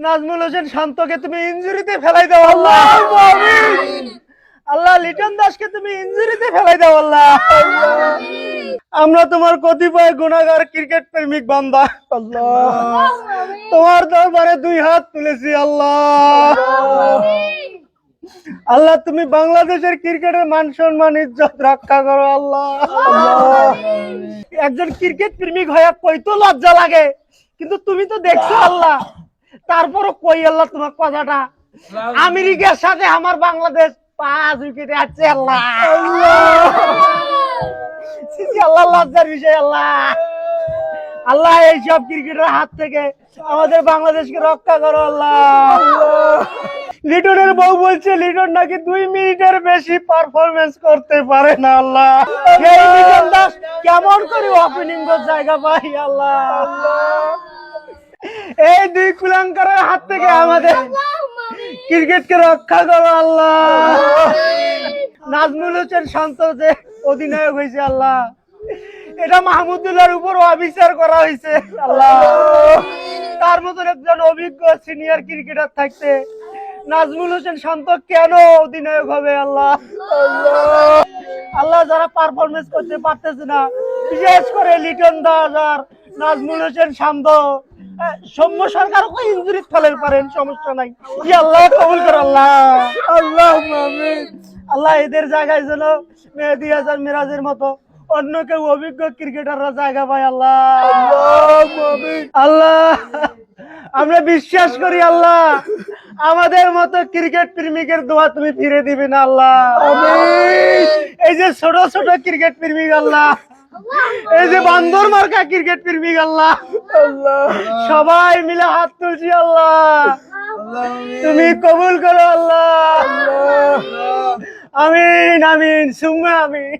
নাজমুল হোসেন শান্তকে তুমি ইনজুরিতে ফেলাই দাও আল্লাহ। আমিন। আল্লাহ লিটন দাসকে তুমি ইনজুরিতে ফেলাই দাও আল্লাহ। আমরা তোমার কতিপয় গুনাহগার ক্রিকেট প্রেমিক বান্দা আল্লাহ তোমার দরবারে দুই হাত তুলেছি আল্লাহ। আল্লাহ তুমি বাংলাদেশের ক্রিকেটের মান সম্মান ইজ্জত রক্ষা করো আল্লাহ। একজন ক্রিকেট প্রেমিক হয়ে কইতো লজ্জা লাগে, কিন্তু তুমি তো দেখছো আল্লাহ, তারপরও কই আল্লাহ তোমার কথাটা। আমেরিকার সাথে আমার বাংলাদেশ 5 উইকেটে আছে আল্লাহ। আল্লাহ লজ্জার বিষয় আল্লাহ। আল্লাহ এইসব ক্রিকেটের হাত থেকে আমাদের বাংলাদেশকে রক্ষা করো আল্লাহ। লিটনের বউ বলছে লিটন নাকি 2 মিনিটের বেশি পারফরমেন্স করতে পারে না আল্লাহ। সেই লিটন দাস কেমন করে ওপেনিং জায়গা পাই আল্লাহ। এই দুই কুলাঙ্কারের হাত থেকে আমাদের ক্রিকেটকে রক্ষা করো আল্লাহ। নাজমুল হোসেন শান্ত যে অধিনায়ক হয়েছে আল্লাহ, এটা মাহমুদুল্লাহর উপর অবিচার করা হয়েছে আল্লাহ। তার মতন একজন অভিজ্ঞ সিনিয়র ক্রিকেটার থাকতে নাজমুল হোসেন শান্ত কেন অধিনায়ক হবে আল্লাহ? আল্লাহ যারা পারফরমেন্স করতে পারতেছে না, বিশেষ করে লিটন দাস আর নাজমুল হোসেন শান্ত, সৌম্য সরকার ইনজুরি ফেলেন পারেন, সমস্যা নাই, আল্লাহ কবুল কর আল্লাহ। আল্লাহ আমিন। আল্লাহ এদের জায়গায় যেন মেহেদী হাসান মিরাজের মতো অন্য কেউ অভিজ্ঞ ক্রিকেটাররা জায়গা পায় আল্লাহ। আল্লাহ আমরা বিশ্বাস করি আল্লাহ, আমাদের মতো ক্রিকেট প্রেমিকের দোয়া তুমি ফিরে দিবে না আল্লাহ। এই যে ছোট ছোট ক্রিকেট প্রেমিক আল্লাহ, এই যে বান্দর মার্কা ক্রিকেট প্রেমিক আল্লাহ, সবাই মিলে হাত তুলছি আল্লাহ, তুমি কবুল করো আল্লাহ। আমিন আমিন সুম্মা আমিন।